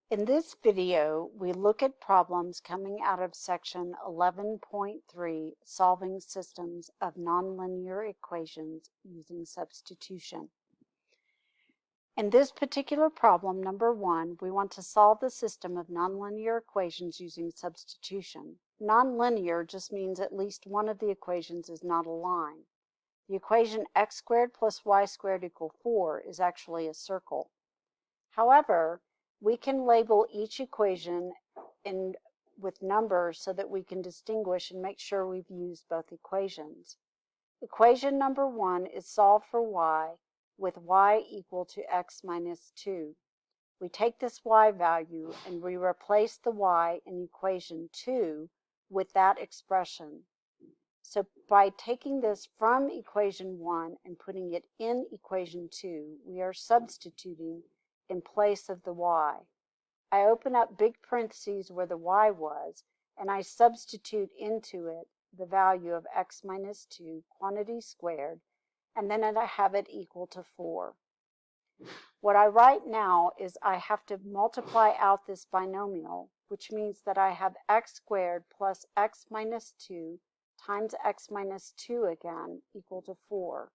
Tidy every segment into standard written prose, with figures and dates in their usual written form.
In this video, we look at problems coming out of section 11.3, solving systems of nonlinear equations using substitution. In this particular problem, number 1, we want to solve the system of nonlinear equations using substitution. Nonlinear just means at least one of the equations is not a line. The equation x squared plus y squared equals 4 is actually a circle. However, we can label each equation with numbers so that we can distinguish and make sure we've used both equations. Equation number 1 is solved for y with y equal to x minus 2. We take this y value and we replace the y in equation 2 with that expression. So by taking this from equation 1 and putting it in equation 2, we are substituting in place of the y. I open up big parentheses where the y was, and I substitute into it the value of x minus 2, quantity squared, and then I have it equal to 4. What I write now is I have to multiply out this binomial, which means that I have x squared plus x minus 2 times x minus 2 again equal to 4.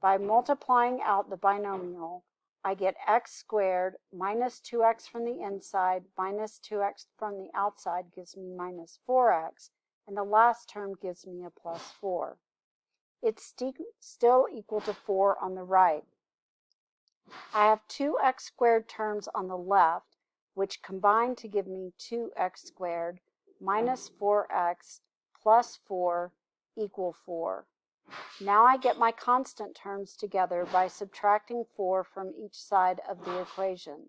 By multiplying out the binomial, I get x squared minus 2x from the inside minus 2x from the outside gives me minus 4x, and the last term gives me a plus 4. It's still equal to 4 on the right. I have two x squared terms on the left, which combine to give me 2x squared minus 4x plus 4 equal 4. Now I get my constant terms together by subtracting 4 from each side of the equation.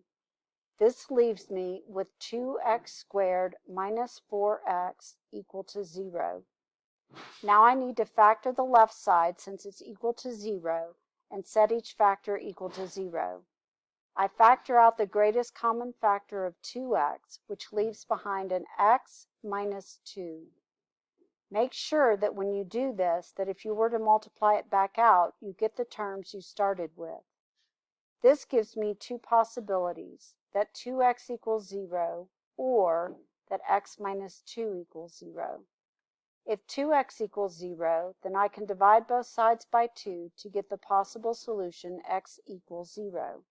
This leaves me with 2x squared minus 4x equal to 0. Now I need to factor the left side since it's equal to 0 and set each factor equal to 0. I factor out the greatest common factor of 2x, which leaves behind an x minus 2. Make sure that when you do this, that if you were to multiply it back out, you get the terms you started with. This gives me two possibilities, that 2x equals 0 or that x minus 2 equals 0. If 2x equals 0, then I can divide both sides by 2 to get the possible solution x equals 0.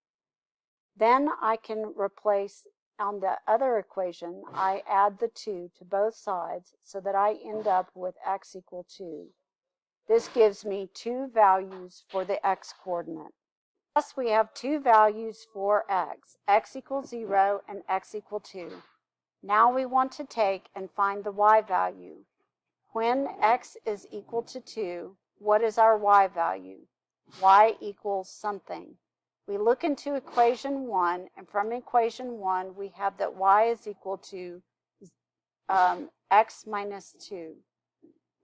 Then I can replace on the other equation, I add the 2 to both sides so that I end up with x equal 2. This gives me two values for the x coordinate. Thus, we have two values for x equals 0 and x equal 2. Now we want to take and find the y value. When x is equal to 2, what is our y value? Y equals something. We look into equation 1, and from equation 1, we have that y is equal to x minus 2.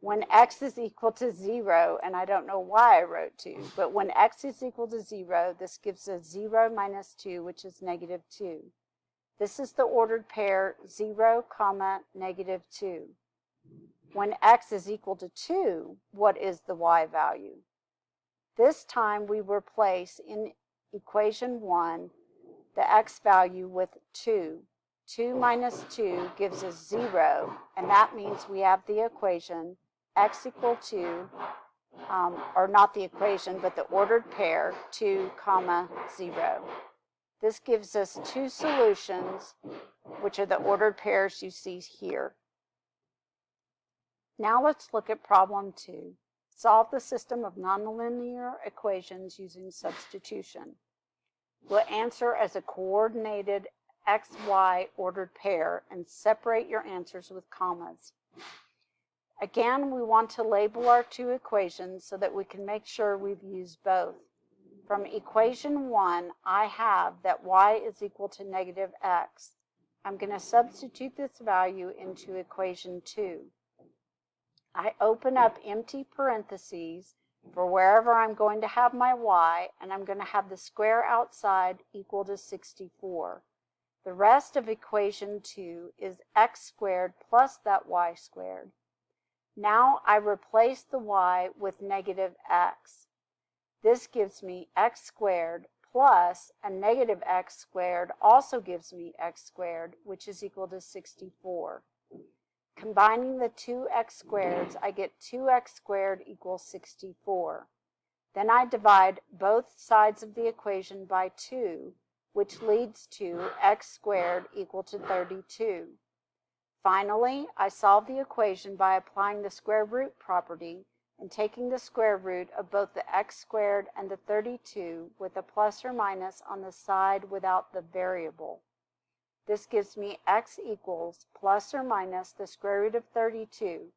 When x is equal to 0, and I don't know why I wrote 2, but when x is equal to 0, this gives us 0 minus 2, which is negative 2. This is the ordered pair 0, negative 2. When x is equal to 2, what is the y value? This time we replace in equation 1 the x value with 2. 2 minus 2 gives us 0, and that means we have the equation x equal to, or not the equation, but the ordered pair 2, 0. This gives us two solutions, which are the ordered pairs you see here. Now let's look at problem 2. Solve the system of nonlinear equations using substitution. We'll answer as a coordinated XY ordered pair and separate your answers with commas. Again, we want to label our two equations so that we can make sure we've used both. From equation 1, I have that y is equal to negative x. I'm going to substitute this value into equation 2. I open up empty parentheses for wherever I'm going to have my y, and I'm going to have the square outside equal to 64. The rest of equation 2 is x squared plus that y squared. Now I replace the y with negative x. This gives me x squared plus a negative x squared also gives me x squared, which is equal to 64. Combining the two x squareds, I get 2x squared equals 64. Then I divide both sides of the equation by 2, which leads to x squared equal to 32. Finally, I solve the equation by applying the square root property and taking the square root of both the x squared and the 32 with a plus or minus on the side without the variable. This gives me x equals plus or minus the square root of 32.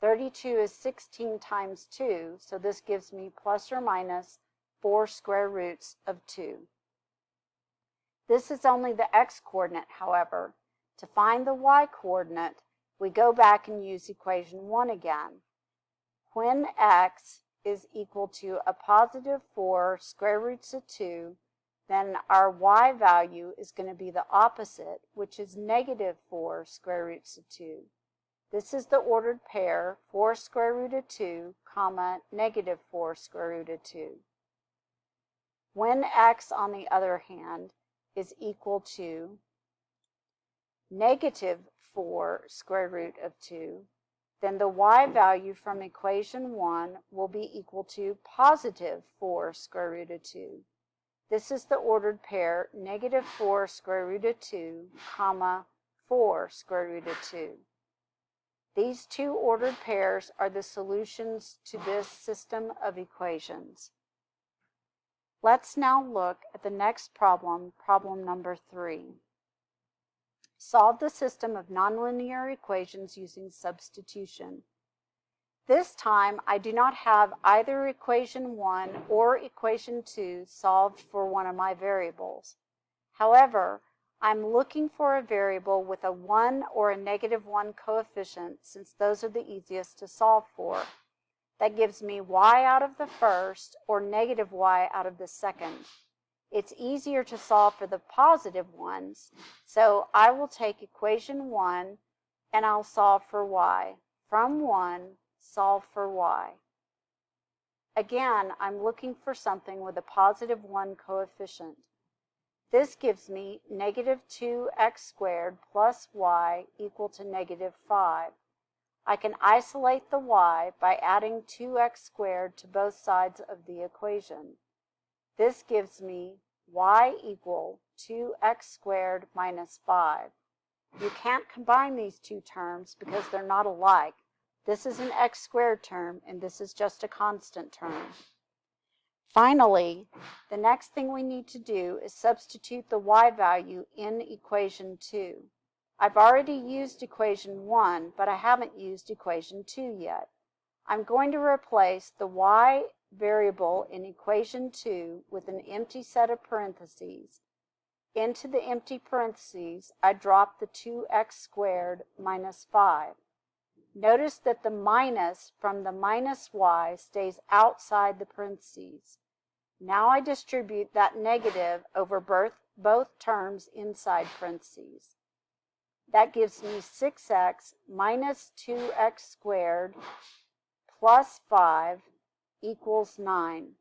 32 is 16 times 2, so this gives me plus or minus 4 square roots of 2. This is only the x-coordinate, however. To find the y-coordinate, we go back and use equation 1 again. When x is equal to a positive 4 square roots of 2, then our y value is going to be the opposite, which is negative 4 square roots of 2. This is the ordered pair, 4 square root of 2, comma, negative 4 square root of 2. When x, on the other hand, is equal to negative 4 square root of 2, then the y value from equation 1 will be equal to positive 4 square root of 2. This is the ordered pair, negative 4 square root of 2, comma, 4 square root of 2. These two ordered pairs are the solutions to this system of equations. Let's now look at the next problem, problem number 3. Solve the system of nonlinear equations using substitution. This time, I do not have either equation 1 or equation 2 solved for one of my variables. However, I'm looking for a variable with a 1 or a negative 1 coefficient, since those are the easiest to solve for. That gives me y out of the first or negative y out of the second. It's easier to solve for the positive ones, so I will take equation 1 and I'll solve for y. From 1, solve for y. Again, I'm looking for something with a positive 1 coefficient. This gives me negative 2x squared plus y equal to negative 5. I can isolate the y by adding 2x squared to both sides of the equation. This gives me y equal 2x squared minus 5. You can't combine these two terms because they're not alike. This is an x squared term and this is just a constant term. Finally, the next thing we need to do is substitute the y value in equation 2. I've already used equation 1, but I haven't used equation 2 yet. I'm going to replace the y variable in equation 2 with an empty set of parentheses. Into the empty parentheses, I drop the 2x squared minus 5. Notice that the minus from the minus y stays outside the parentheses. Now I distribute that negative over both terms inside parentheses. That gives me 6x minus 2x squared plus 5 equals 9.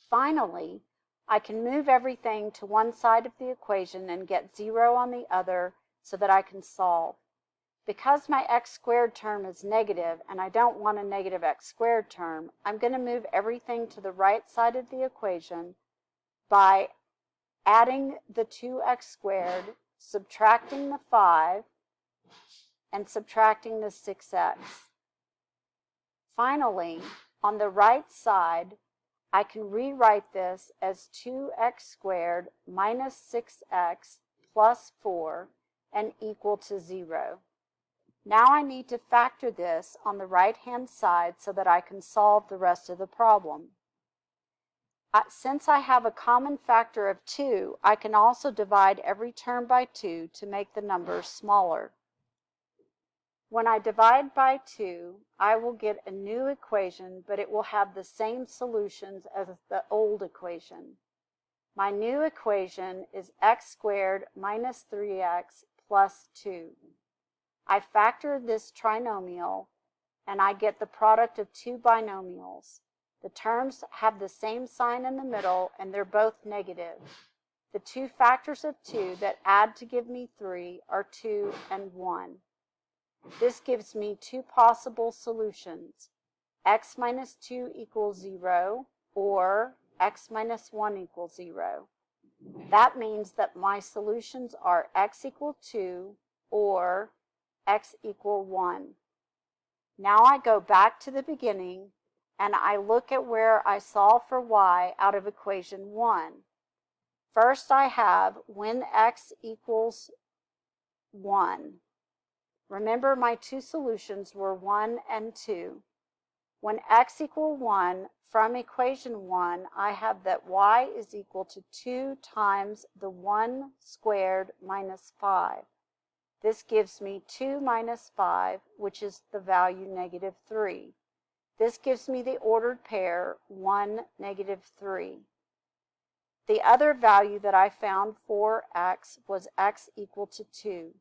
Finally, I can move everything to one side of the equation and get 0 on the other so that I can solve. Because my x squared term is negative and I don't want a negative x squared term, I'm going to move everything to the right side of the equation by adding the 2x squared, subtracting the 5, and subtracting the 6x. Finally, on the right side, I can rewrite this as 2x squared minus 6x plus 4 and equal to 0. Now I need to factor this on the right-hand side so that I can solve the rest of the problem. Since I have a common factor of 2, I can also divide every term by 2 to make the numbers smaller. When I divide by 2, I will get a new equation, but it will have the same solutions as the old equation. My new equation is x squared minus 3x plus 2. I factor this trinomial, and I get the product of two binomials. The terms have the same sign in the middle, and they're both negative. The two factors of 2 that add to give me 3 are 2 and 1. This gives me two possible solutions. X minus 2 equals 0, or x minus 1 equals 0. That means that my solutions are x equal 2 or x equal 1. Now I go back to the beginning and I look at where I solve for y out of equation 1. First I have when x equals 1. Remember my two solutions were 1 and 2. When x equals 1, from equation 1, I have that y is equal to 2 times the 1 squared minus 5. This gives me 2 minus 5, which is the value negative 3. This gives me the ordered pair 1, negative 3. The other value that I found for x was x equal to 2.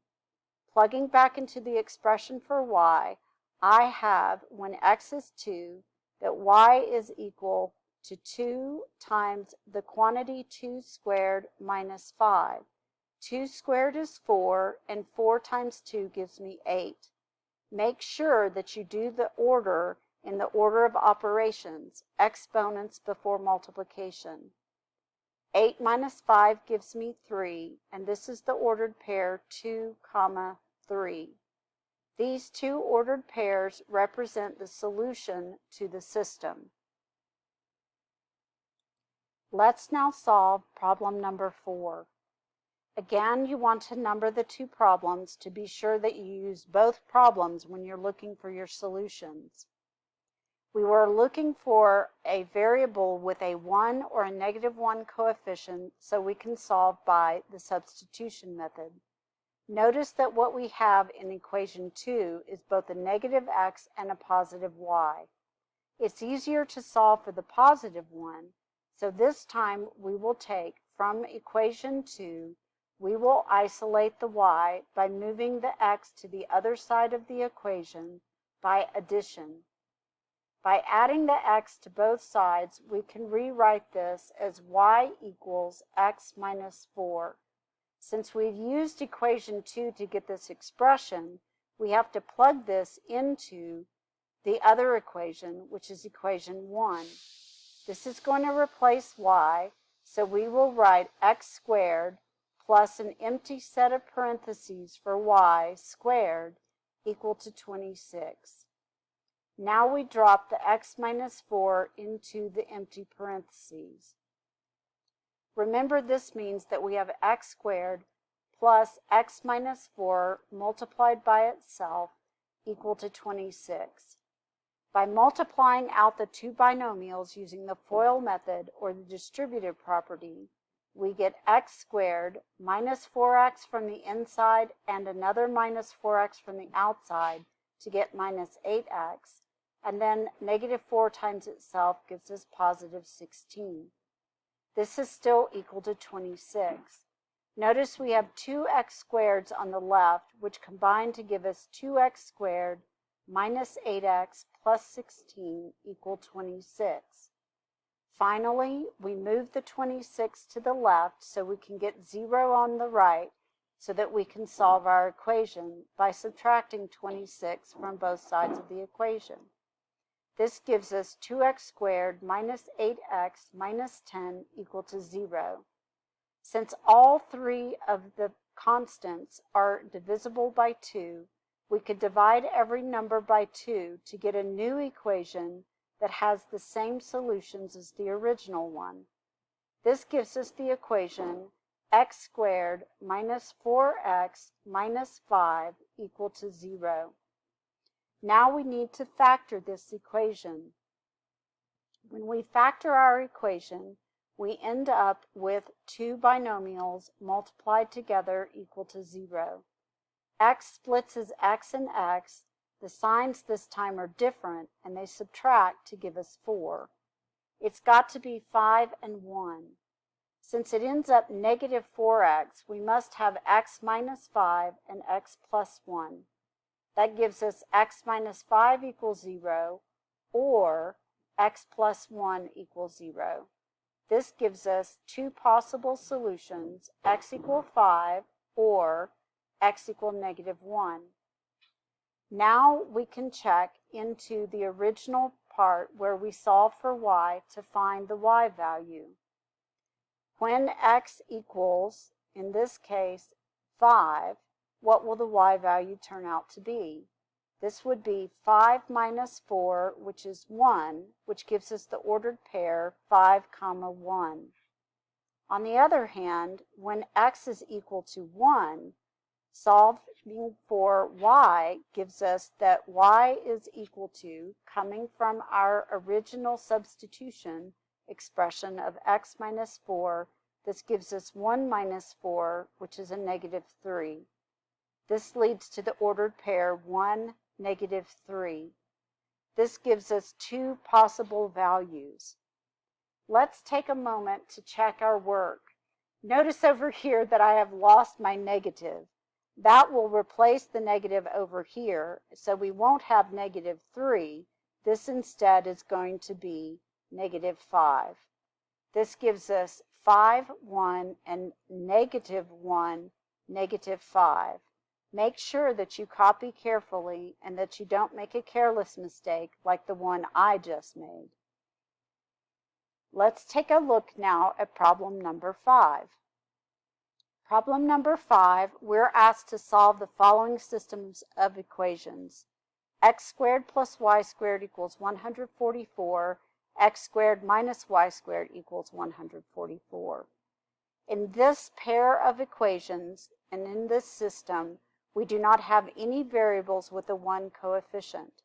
Plugging back into the expression for y, I have, when x is 2, that y is equal to 2 times the quantity 2 squared minus 5. 2 squared is 4, and 4 times 2 gives me 8. Make sure that you do the order in the order of operations, exponents before multiplication. 8 minus 5 gives me 3, and this is the ordered pair 2, 3. These two ordered pairs represent the solution to the system. Let's now solve problem number 4. Again, you want to number the two problems to be sure that you use both problems when you're looking for your solutions. We were looking for a variable with a 1 or a negative 1 coefficient so we can solve by the substitution method. Notice that what we have in equation 2 is both a negative x and a positive y. It's easier to solve for the positive one, so this time we will take from equation 2, we will isolate the y by moving the x to the other side of the equation by addition. By adding the x to both sides, we can rewrite this as y equals x minus 4. Since we've used equation 2 to get this expression, we have to plug this into the other equation, which is equation 1. This is going to replace y, so we will write x squared plus an empty set of parentheses for y squared equal to 26. Now we drop the x minus 4 into the empty parentheses. Remember, this means that we have x squared plus x minus 4 multiplied by itself equal to 26. By multiplying out the two binomials using the FOIL method or the distributive property, we get x squared minus 4x from the inside and another minus 4x from the outside to get minus 8x, and then negative 4 times itself gives us positive 16. This is still equal to 26. Notice we have two x squareds on the left, which combine to give us 2x squared minus 8x plus 16 equal 26. Finally, we move the 26 to the left so we can get 0 on the right so that we can solve our equation by subtracting 26 from both sides of the equation. This gives us 2x squared minus 8x minus 10 equal to 0. Since all three of the constants are divisible by 2, we could divide every number by 2 to get a new equation that has the same solutions as the original one. This gives us the equation x squared minus 4x minus 5 equal to 0. Now we need to factor this equation. When we factor our equation, we end up with two binomials multiplied together equal to 0. X splits as x and x. The signs this time are different, and they subtract to give us 4. It's got to be 5 and 1. Since it ends up negative 4x, we must have x minus 5 and x plus 1. That gives us x minus 5 equals 0, or x plus 1 equals 0. This gives us two possible solutions, x equal 5 or x equal -1. Now we can check into the original part where we solve for y to find the y value. When x equals, in this case, 5, what will the y value turn out to be? This would be 5 minus 4, which is 1, which gives us the ordered pair 5, 1. On the other hand, when x is equal to 1, solving for y gives us that y is equal to, coming from our original substitution expression of x minus 4, this gives us 1 minus 4, which is a -3. This leads to the ordered pair 1, -3. This gives us two possible values. Let's take a moment to check our work. Notice over here that I have lost my negative. That will replace the negative over here, so we won't have -3. This instead is going to be -5. This gives us 5, 1, and -1, -5. Make sure that you copy carefully and that you don't make a careless mistake like the one I just made. Let's take a look now at problem number 5. Problem number 5, we're asked to solve the following systems of equations. X squared plus y squared equals 144, x squared minus y squared equals 144. In this pair of equations and in this system, we do not have any variables with a 1 coefficient.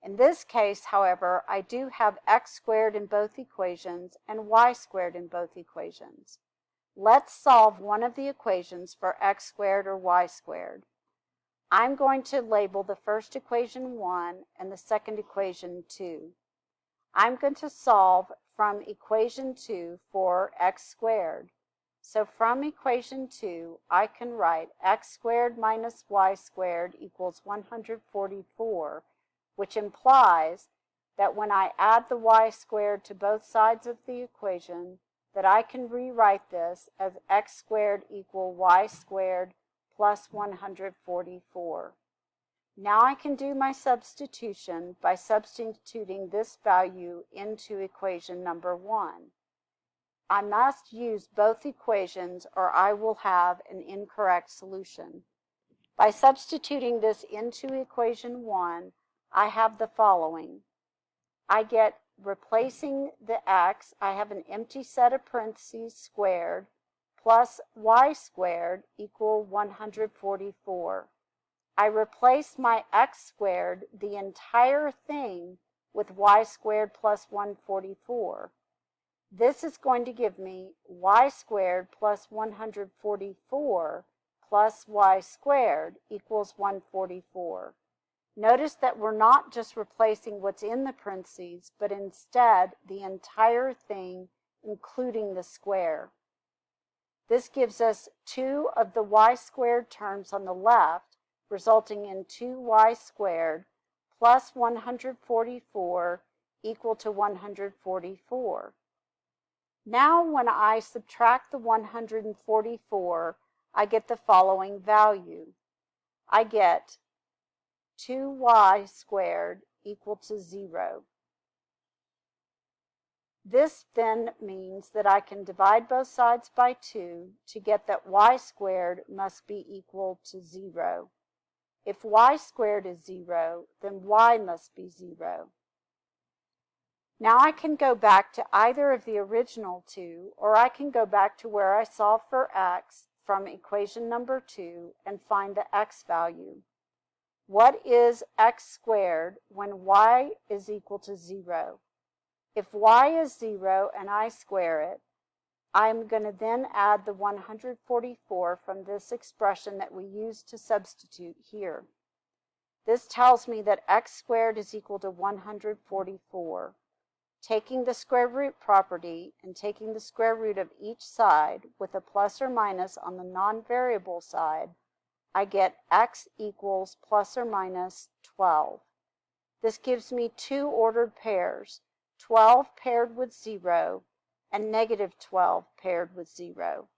In this case, however, I do have x squared in both equations and y squared in both equations. Let's solve one of the equations for x squared or y squared. I'm going to label the first equation 1 and the second equation 2. I'm going to solve from equation 2 for x squared. So from equation 2, I can write x squared minus y squared equals 144, which implies that when I add the y squared to both sides of the equation, that I can rewrite this as x squared equal y squared plus 144. Now I can do my substitution by substituting this value into equation number 1. I must use both equations or I will have an incorrect solution. By substituting this into equation 1, I have the following. I get, replacing the x, I have an empty set of parentheses squared plus y squared equal 144. I replace my x squared, the entire thing, with y squared plus 144. This is going to give me y squared plus 144 plus y squared equals 144. Notice that we're not just replacing what's in the parentheses, but instead the entire thing, including the square. This gives us 2 of the y squared terms on the left, resulting in 2y squared plus 144 equal to 144. Now when I subtract the 144, I get the following value. I get 2y squared equal to 0. This then means that I can divide both sides by 2 to get that y squared must be equal to 0. If y squared is 0, then y must be 0. Now I can go back to either of the original two, or I can go back to where I solved for x from equation number 2 and find the x value. What is x squared when y is equal to 0? If y is 0 and I square it, I'm going to then add the 144 from this expression that we used to substitute here. This tells me that x squared is equal to 144. Taking the square root property and taking the square root of each side with a plus or minus on the non-variable side, I get x equals plus or minus 12. This gives me two ordered pairs, 12 paired with 0, and negative 12 paired with 0.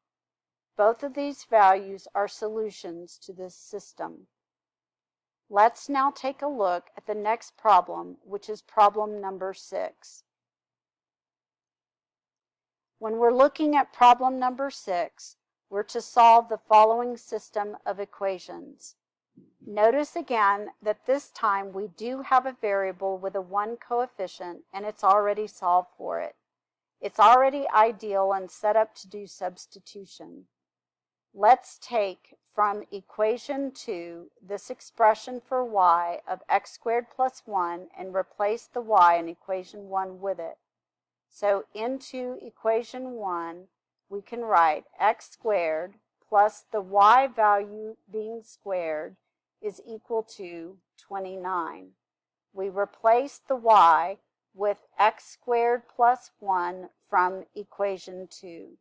Both of these values are solutions to this system. Let's now take a look at the next problem, which is problem number 6. When we're looking at problem number 6, we're to solve the following system of equations. Notice again that this time we do have a variable with a 1 coefficient, and it's already solved for it. It's already ideal and set up to do substitution. Let's take from equation 2 this expression for y of x squared plus 1 and replace the y in equation 1 with it. So into equation 1, we can write x squared plus the y value being squared is equal to 29. We replace the y with x squared plus 1 from equation 2.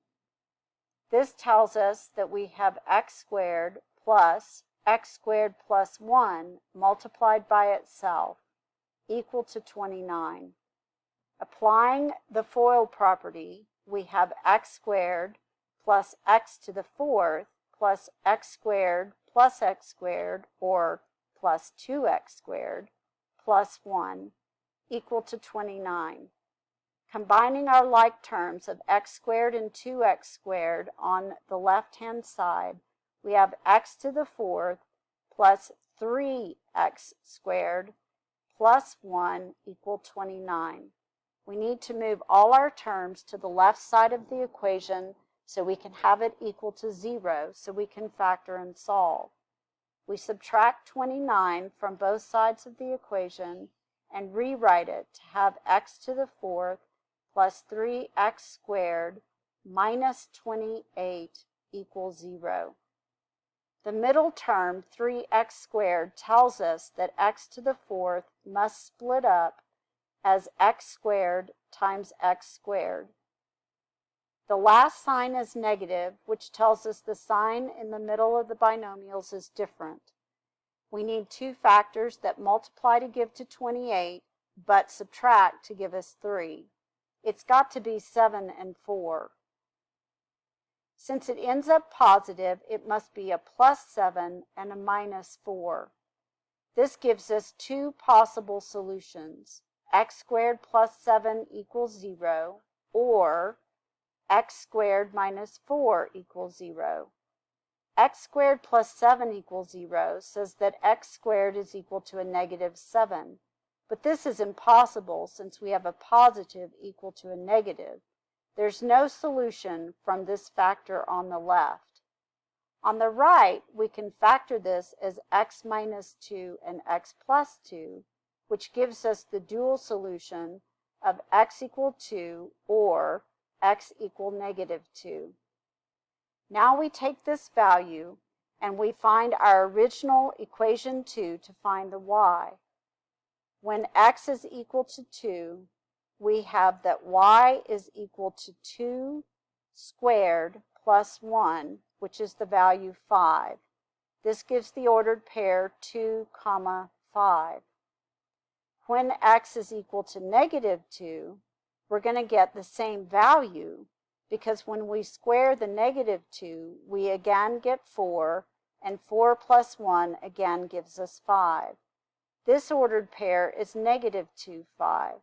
This tells us that we have x squared plus 1 multiplied by itself equal to 29. Applying the FOIL property, we have x squared plus x to the 4th plus x squared plus x squared, or plus 2x squared, plus 1 equal to 29. Combining our like terms of x squared and 2x squared on the left-hand side, we have x to the 4th plus 3x squared plus 1 equal 29. We need to move all our terms to the left side of the equation so we can have it equal to 0, so we can factor and solve. We subtract 29 from both sides of the equation and rewrite it to have x to the 4th plus 3x squared minus 28 equals 0. The middle term, 3x squared, tells us that x to the 4th must split up as x squared times x squared. The last sign is negative, which tells us the sign in the middle of the binomials is different. We need two factors that multiply to give to 28, but subtract to give us 3. It's got to be 7 and 4. Since it ends up positive, it must be a plus 7 and a minus 4. This gives us two possible solutions. X squared plus 7 equals 0, or x squared minus 4 equals 0. X squared plus 7 equals 0 says that x squared is equal to a negative 7. But this is impossible since we have a positive equal to a negative. There's no solution from this factor on the left. On the right, we can factor this as x minus 2 and x plus 2, which gives us the dual solution of x equal 2 or x equal negative 2. Now we take this value and we find our original equation 2 to find the y. When x is equal to 2, we have that y is equal to 2 squared plus 1, which is the value 5. This gives the ordered pair 2, 5. When x is equal to negative 2, we're going to get the same value, because when we square the negative 2, we again get 4, and 4 plus 1 again gives us 5. This ordered pair is negative 2, 5.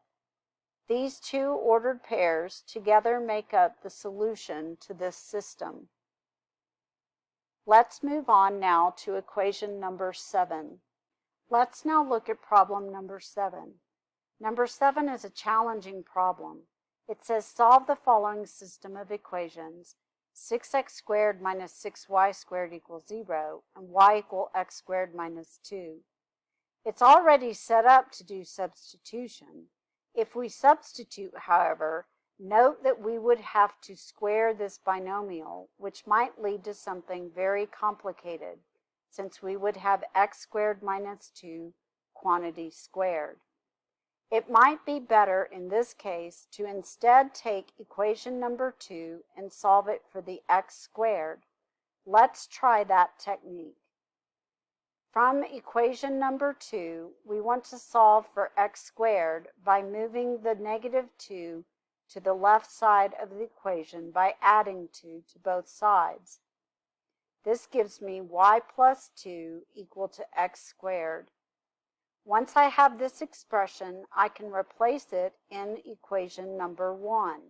These two ordered pairs together make up the solution to this system. Let's move on now to equation number 7. Let's now look at problem number 7. Number 7 is a challenging problem. It says solve the following system of equations: 6x squared minus 6y squared equals 0, and y equal x squared minus 2. It's already set up to do substitution. If we substitute, however, note that we would have to square this binomial, which might lead to something very complicated, since we would have x squared minus 2 quantity squared. It might be better in this case to instead take equation number 2 and solve it for the x squared. Let's try that technique. From equation number 2, we want to solve for x squared by moving the negative 2 to the left side of the equation by adding 2 to both sides. This gives me y plus 2 equal to x squared. Once I have this expression, I can replace it in equation number 1.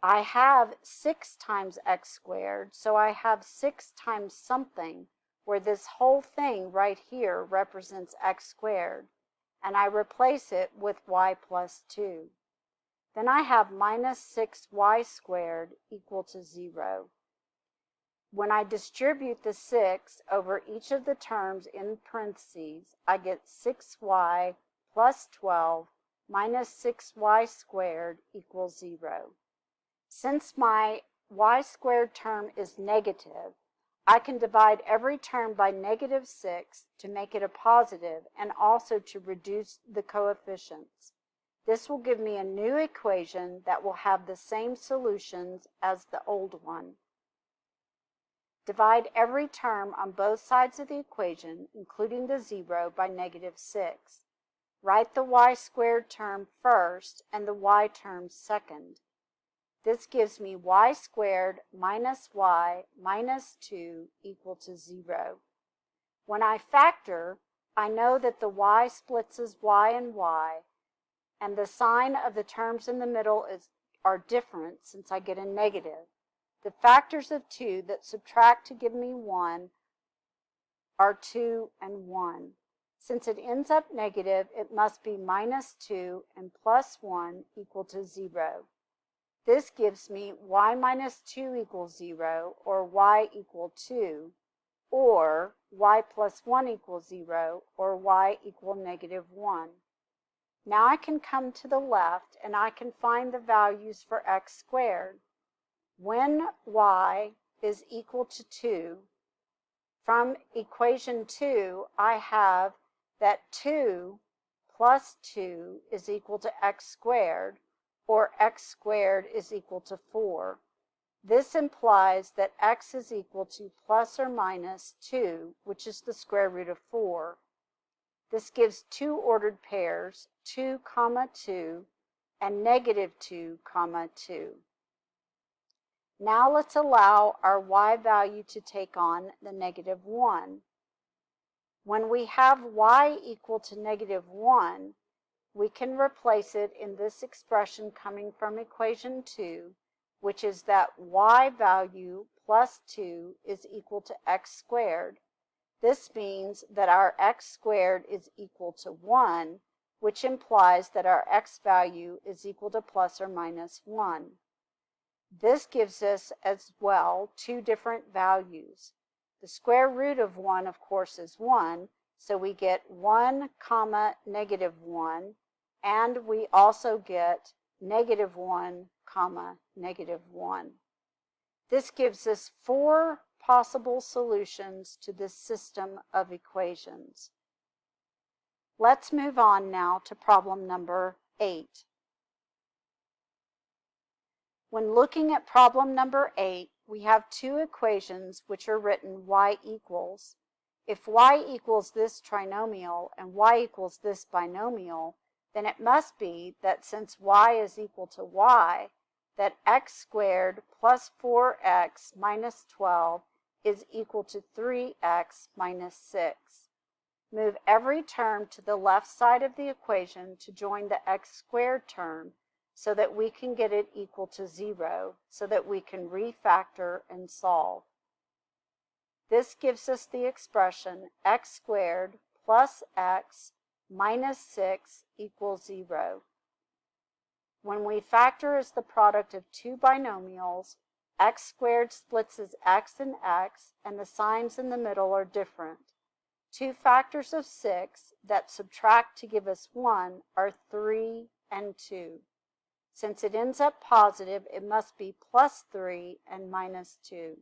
I have 6 times x squared, so I have 6 times something, where this whole thing right here represents x squared, and I replace it with y plus 2. Then I have minus 6y squared equal to 0. When I distribute the 6 over each of the terms in parentheses, I get 6y plus 12 minus 6y squared equals 0. Since my y squared term is negative, I can divide every term by negative 6 to make it a positive and also to reduce the coefficients. This will give me a new equation that will have the same solutions as the old one. Divide every term on both sides of the equation, including the 0, by negative 6. Write the y squared term first and the y term second. This gives me y squared minus y minus 2 equal to 0. When I factor, I know that the y splits as y and y, and the sign of the terms in the middle are different since I get a negative. The factors of 2 that subtract to give me 1 are 2 and 1. Since it ends up negative, it must be minus 2 and plus 1 equal to 0. This gives me y minus 2 equals 0, or y equal 2, or y plus 1 equals 0, or y equal negative 1. Now I can come to the left and I can find the values for x squared. When y is equal to 2, from equation 2, I have that 2 plus 2 is equal to x squared, or x squared is equal to 4. This implies that x is equal to plus or minus 2, which is the square root of 4. This gives two ordered pairs, 2, 2, and negative 2, 2. Now let's allow our y value to take on the negative 1. When we have y equal to negative 1, we can replace it in this expression coming from equation 2, which is that y value plus 2 is equal to x squared. This means that our x squared is equal to 1, which implies that our x value is equal to plus or minus 1. This gives us as well two different values. The square root of 1, of course, is 1, so we get 1, negative 1, and we also get negative 1, negative 1. This gives us 4 possible solutions to this system of equations. Let's move on now to problem number 8. When looking at problem number 8, we have two equations which are written y equals. If y equals this trinomial and y equals this binomial, then it must be that since y is equal to y, that x squared plus 4x minus 12 is equal to 3x minus 6. Move every term to the left side of the equation to join the x squared term so that we can get it equal to 0, so that we can refactor and solve. This gives us the expression x squared plus x minus 6 equals 0. When we factor as the product of two binomials, x squared splits as x, and the signs in the middle are different. Two factors of 6 that subtract to give us 1 are 3 and 2. Since it ends up positive, it must be plus 3 and minus 2.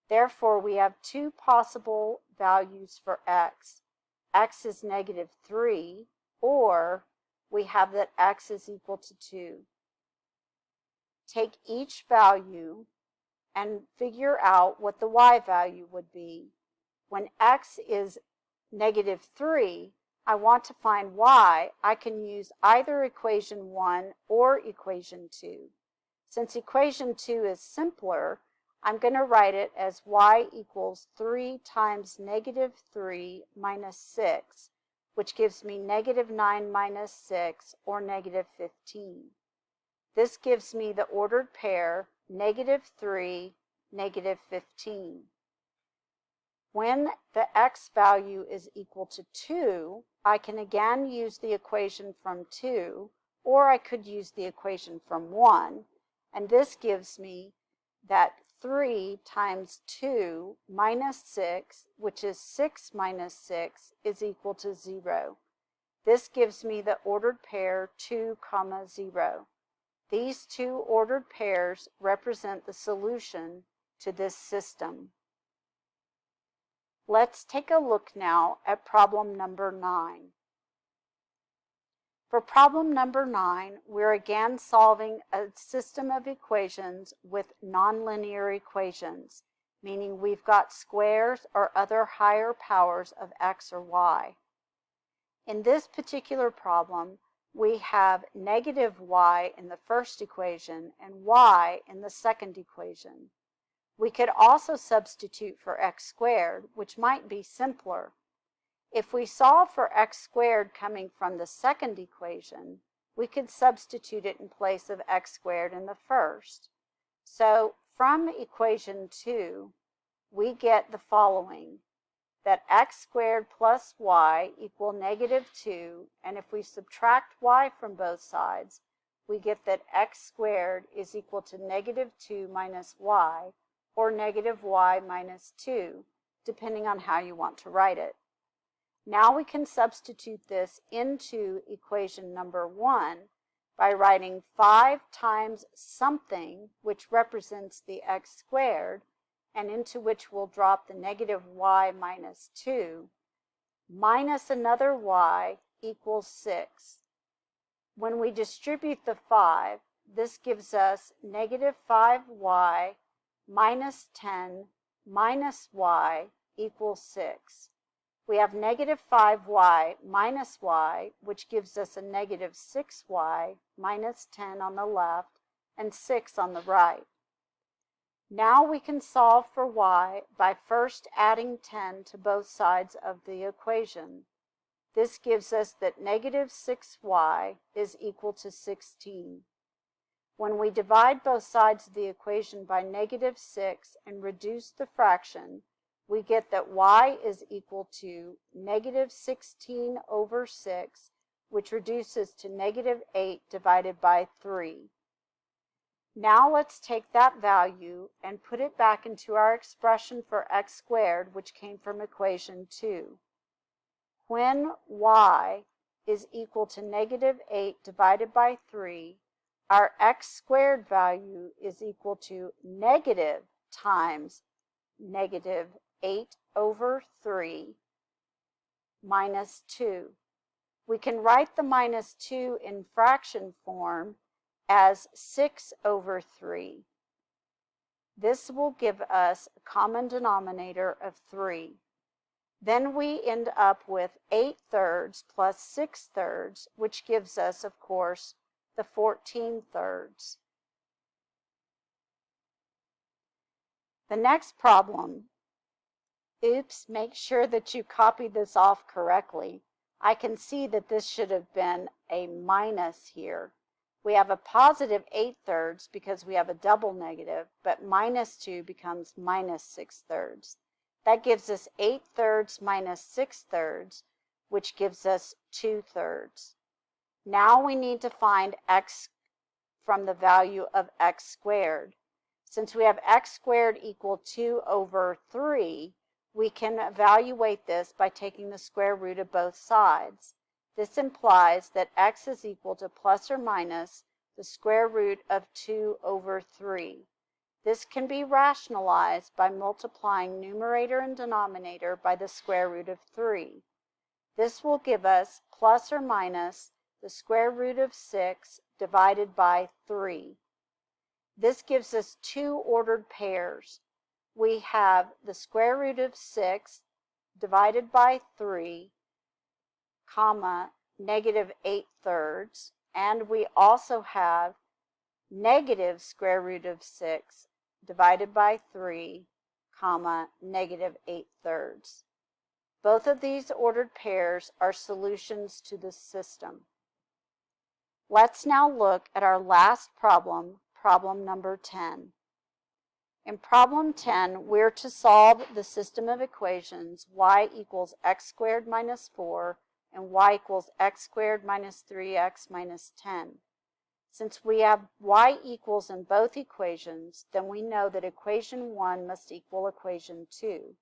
Therefore, we have two possible values for x. X is negative 3, or we have that x is equal to 2. Take each value and figure out what the y value would be. when x is -3, I want to find y, I can use either equation 1 or equation 2. Since equation 2 is simpler, I'm going to write it as y equals 3 times -3 minus 6, which gives me -9 minus 6, or -15. This gives me the ordered pair -3, -15. When the x value is equal to 2, I can again use the equation from 2, or I could use the equation from 1, and this gives me that 3 times 2 minus 6, which is 6 minus 6, is equal to 0. This gives me the ordered pair 2, 0. These two ordered pairs represent the solution to this system. Let's take a look now at problem number 9. For problem number 9, we're again solving a system of equations with nonlinear equations, meaning we've got squares or other higher powers of x or y. In this particular problem, we have -y in the first equation and y in the second equation. We could also substitute for x squared, which might be simpler. If we solve for x squared coming from the second equation, we could substitute it in place of x squared in the first. So from equation 2, we get the following, that x squared plus y equal -2, and if we subtract y from both sides, we get that x squared is equal to -2 minus y, or -y minus 2, depending on how you want to write it. Now we can substitute this into equation number 1 by writing 5 times something, which represents the x squared, and into which we'll drop the -y minus 2, minus another y equals 6. When we distribute the 5, this gives us -5y minus 10 minus y equals 6. We have -5y minus y, which gives us a -6y minus 10 on the left and 6 on the right. Now we can solve for y by first adding 10 to both sides of the equation. This gives us that -6y is equal to 16. When we divide both sides of the equation by -6 and reduce the fraction, we get that y is equal to -16 over 6, which reduces to -8 divided by 3. Now let's take that value and put it back into our expression for x squared, which came from equation 2. When y is equal to -8 divided by 3, our x squared value is equal to negative times -8 over 3 minus 2. We can write the minus 2 in fraction form as 6 over 3. This will give us a common denominator of 3. Then we end up with 8/3 plus 6/3, which gives us, of course, the 14/3. The next problem, oops, make sure that you copy this off correctly. I can see that this should have been a minus here. We have a positive 8/3 because we have a double negative, but minus 2 becomes minus 6/3. That gives us 8/3 minus 6/3, which gives us 2/3. Now we need to find x from the value of x squared. Since we have x squared equal 2 over 3, we can evaluate this by taking the square root of both sides. This implies that x is equal to plus or minus the square root of 2 over 3. This can be rationalized by multiplying numerator and denominator by the square root of 3. This will give us plus or minus the square root of 6 divided by 3. This gives us two ordered pairs. We have the square root of 6 divided by 3, comma, negative 8/3, and we also have negative square root of 6 divided by 3, comma, negative 8/3. Both of these ordered pairs are solutions to the system. Let's now look at our last problem, problem number 10. In problem 10, we're to solve the system of equations y equals x squared minus 4 and y equals x squared minus 3x minus 10. Since we have y equals in both equations, then we know that equation 1 must equal equation 2.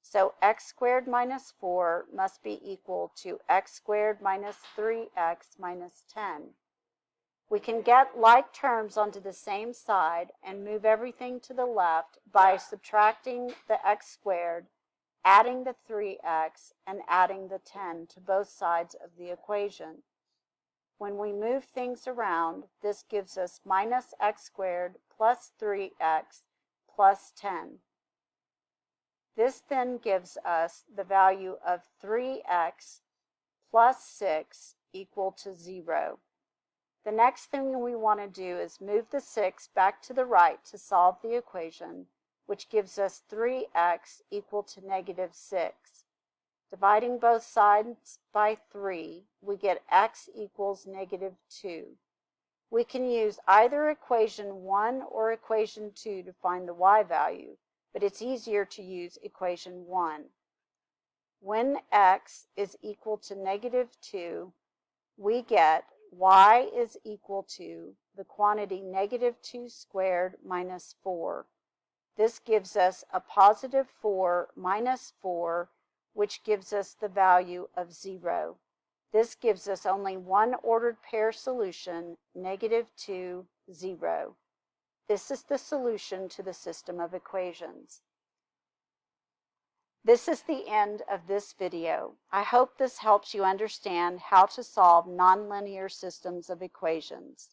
So x squared minus 4 must be equal to x squared minus 3x minus 10. We can get like terms onto the same side and move everything to the left by subtracting the x squared, adding the 3x, and adding the 10 to both sides of the equation. When we move things around, this gives us minus x squared plus 3x plus 10. This then gives us the value of 3x plus 6 equal to 0. The next thing we want to do is move the 6 back to the right to solve the equation, which gives us 3x equal to negative 6. Dividing both sides by 3, we get x equals negative 2. We can use either equation 1 or equation 2 to find the y value, but it's easier to use equation 1. When x is equal to negative 2, we get y is equal to the quantity negative 2 squared minus 4. This gives us a positive 4 minus 4, which gives us the value of 0. This gives us only one ordered pair solution, negative 2, 0. This is the solution to the system of equations. This is the end of this video. I hope this helps you understand how to solve nonlinear systems of equations.